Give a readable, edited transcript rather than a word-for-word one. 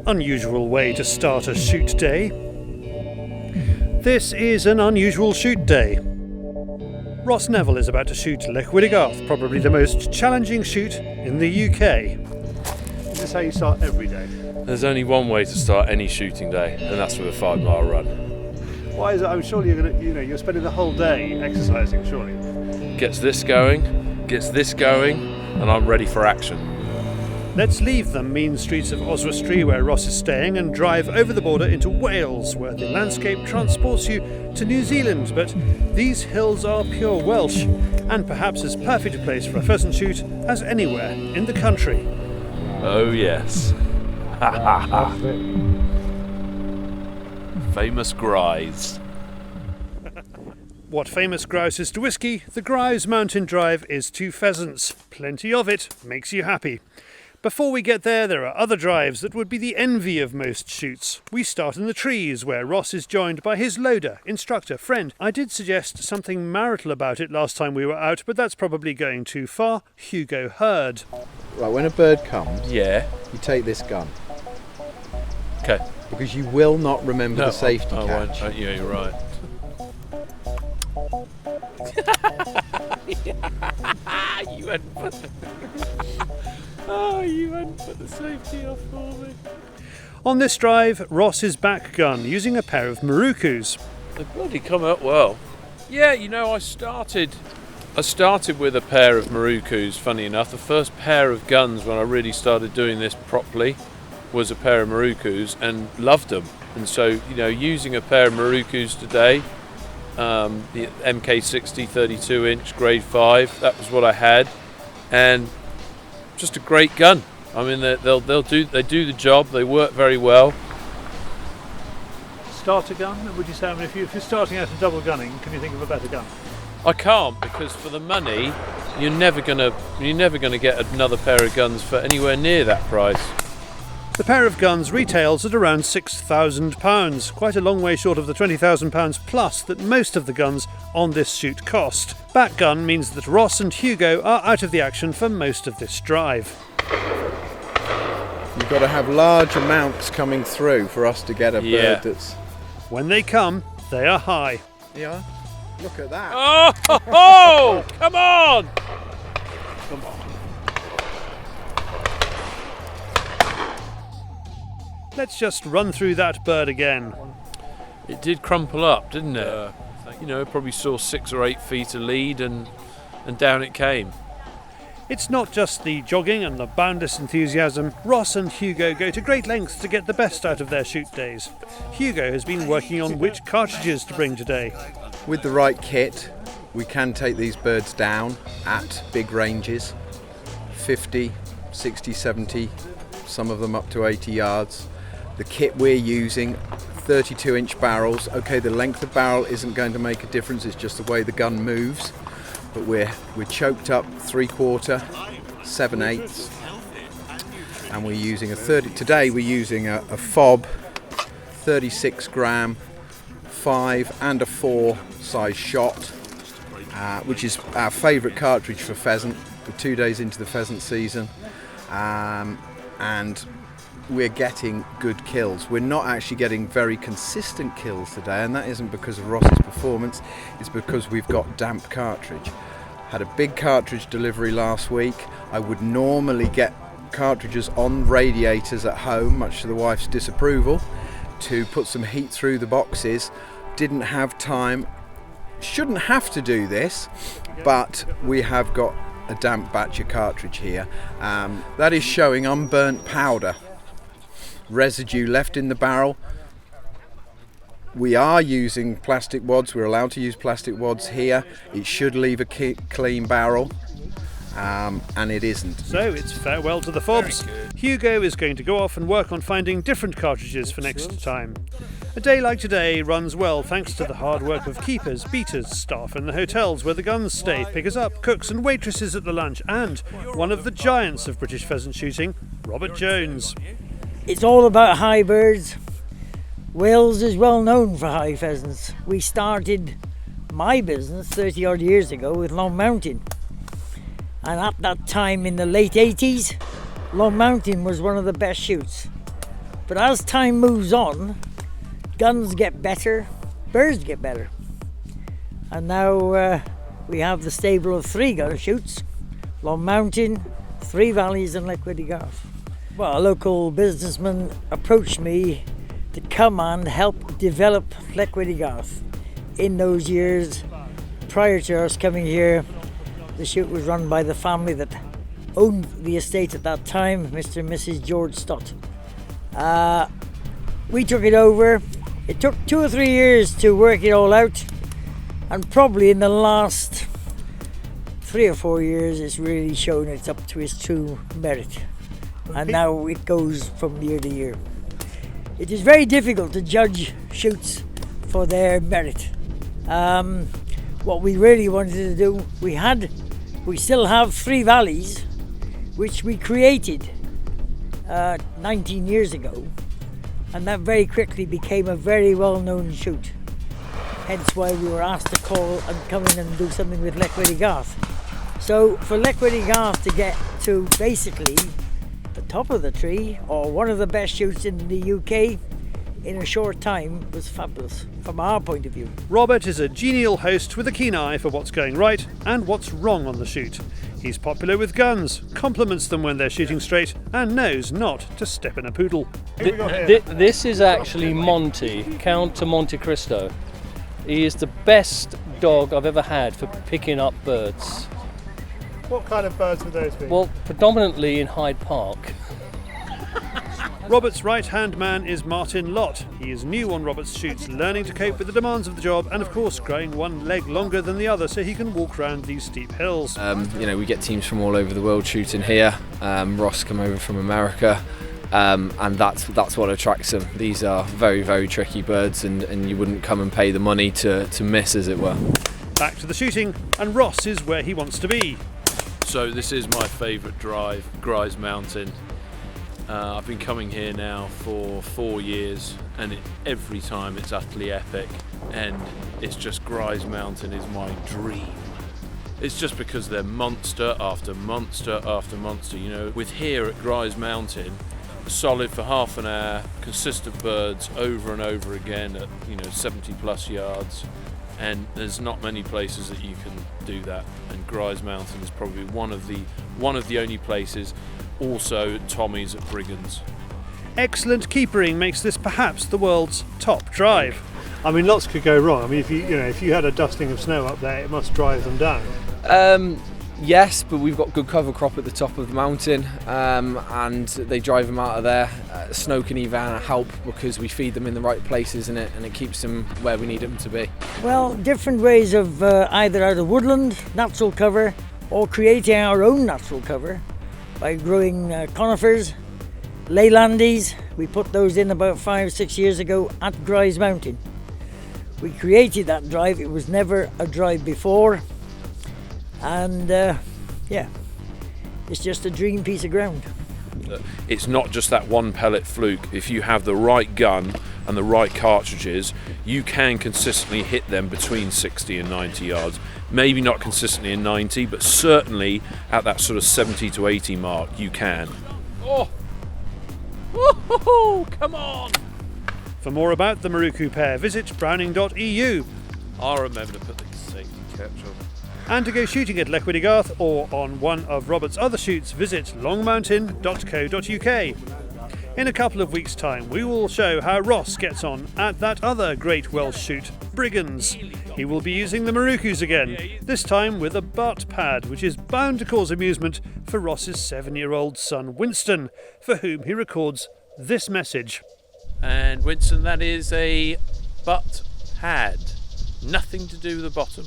Unusual way to start a shoot day. This is an unusual shoot day. Ross Neville is about to shoot Llechweddygarth, probably the most challenging shoot in the UK. Is this how you start every day? There's only one way to start any shooting day, and that's with a 5-mile run. Why is it? I'm sure you're spending the whole day exercising, surely. Gets this going, and I'm ready for action. Let's leave the mean streets of Oswestry, where Ross is staying, and drive over the border into Wales, where the landscape transports you to New Zealand. But these hills are pure Welsh, and perhaps as perfect a place for a pheasant shoot as anywhere in the country. Oh yes. Famous Gris. What famous grouse is to whiskey, the Gris Mountain drive is to pheasants. Plenty of it makes you happy. Before we get there are other drives that would be the envy of most shoots. We start in the trees, where Ross is joined by his loader, instructor, friend. I did suggest something marital about it last time we were out, but that's probably going too far. Hugo Hurd. Right, when a bird comes, Yeah. you take this gun. Okay. Because you will not remember the safety catch. Yeah, you're right. You hadn't put the safety off for me. On this drive, Ross is back gun, using a pair of Marukus. They bloody come out well. Yeah, I started with a pair of Marukus, funny enough. The first pair of guns when I really started doing this properly was a pair of Marukus, and loved them. And so, using a pair of Marukus today, the MK60 32-inch grade 5, that was what I had, and just a great gun. I mean, they do the job. They work very well. Starter gun? Would you say? I mean, if you're starting out in double gunning, can you think of a better gun? I can't, because for the money, you're never gonna get another pair of guns for anywhere near that price. The pair of guns retails at around £6,000, quite a long way short of the £20,000 plus that most of the guns on this shoot cost. Back gun means that Ross and Hugo are out of the action for most of this drive. You've got to have large amounts coming through for us to get a bird that's... When they come, they are high. Yeah, look at that. Oh, come on! Come on. Let's just run through that bird again. It did crumple up, didn't it? Probably saw 6 or 8 feet of lead, and down it came. It's not just the jogging and the boundless enthusiasm. Ross and Hugo go to great lengths to get the best out of their shoot days. Hugo has been working on which cartridges to bring today. With the right kit, we can take these birds down at big ranges, 50, 60, 70, some of them up to 80 yards. The kit we're using, 32-inch barrels. Okay, the length of barrel isn't going to make a difference, it's just the way the gun moves. But we're choked up 3/4, 7/8, and we're using today we're using a fob, 36 gram, 5 and a 4 size shot, which is our favourite cartridge for pheasant. We're 2 days into the pheasant season, and we're getting good kills. We're not actually getting very consistent kills today, and that isn't because of Ross's performance, it's because we've got damp cartridge. Had a big cartridge delivery last week. I would normally get cartridges on radiators at home, much to the wife's disapproval, to put some heat through the boxes. Didn't have time. Shouldn't have to do this, but we have got a damp batch of cartridge here. That is showing unburnt powder. Residue left in the barrel. We are using plastic wads. We're allowed to use plastic wads here. It should leave a clean barrel, and it isn't. So it's farewell to the fobs. Hugo is going to go off and work on finding different cartridges for next time. A day like today runs well thanks to the hard work of keepers, beaters, staff in the hotels where the guns stay, pickers up, cooks and waitresses at the lunch, and one of the giants of British pheasant shooting, Robert Jones. It's all about high birds. Wales is well known for high pheasants. We started my business 30 odd years ago with Long Mountain, and at that time in the late 80s, Long Mountain was one of the best shoots. But as time moves on, guns get better, birds get better. And now we have the stable of 3 gun shoots, Long Mountain, 3 Valleys and Llechweddygarth. Well, a local businessman approached me to come and help develop Llechweddygarth. In those years prior to us coming here, the shoot was run by the family that owned the estate at that time, Mr. and Mrs. George Stott. We took it over. It took 2 or 3 years to work it all out, and probably in the last 3 or 4 years it's really shown it's up to its true merit, and now it goes from year to year. It is very difficult to judge shoots for their merit. What we really wanted to do, we still have 3 valleys which we created 19 years ago, and that very quickly became a very well-known shoot. Hence why we were asked to call and come in and do something with Llechweddygarth. So for Llechweddygarth to get to basically the top of the tree, or one of the best shoots in the UK, in a short time was fabulous from our point of view. Robert is a genial host with a keen eye for what's going right and what's wrong on the shoot. He's popular with guns, compliments them when they're shooting straight, and knows not to step in a poodle. This is actually Monty, Count to Monte Cristo. He is the best dog I've ever had for picking up birds. What kind of birds would those be? Well, predominantly in Hyde Park. Robert's right-hand man is Martin Lott. He is new on Robert's shoots, learning to cope with the demands of the job, and of course growing one leg longer than the other so he can walk around these steep hills. We get teams from all over the world shooting here. Ross come over from America, and that's what attracts them. These are very, very tricky birds, and you wouldn't come and pay the money to miss, as it were. Back to the shooting, and Ross is where he wants to be. So this is my favourite drive, Gris Mountain. I've been coming here now for 4 years, and every time it's utterly epic, and it's just Gris Mountain is my dream. It's just because they're monster after monster after monster. With here at Gris Mountain, solid for half an hour, consistent birds over and over again at 70 plus yards, and there's not many places that you can do that, and Gris Mountain is probably one of the only places. Also Tommy's at Brigands. Excellent keepering makes this perhaps the world's top drive. I mean, lots could go wrong. I mean, if you had a dusting of snow up there, it must drive them down. Yes, but we've got good cover crop at the top of the mountain, and they drive them out of there. Snow can even help because we feed them in the right places and it keeps them where we need them to be. Well, different ways of either out of woodland, natural cover, or creating our own natural cover by growing conifers, leylandis. We put those in about 5-6 years ago at Gris Mountain. We created that drive. It was never a drive before, and it's just a dream piece of ground. It's not just that one pellet fluke. If you have the right gun and the right cartridges, you can consistently hit them between 60 and 90 yards. Maybe not consistently in 90, but certainly at that sort of 70 to 80 mark, you can. Oh! Woo-hoo-hoo! Come on! For more about the Maruku pair, visit Browning.eu. I'll remember to put the safety catch on. And to go shooting at Llechweddygarth or on one of Robert's other shoots, visit longmountain.co.uk. In a couple of weeks' time, we will show how Ross gets on at that other great Welsh shoot, Brigands. He will be using the Marukus again, this time with a butt pad, which is bound to cause amusement for Ross's 7-year-old son Winston, for whom he records this message. And Winston, that is a butt pad. Nothing to do with the bottom.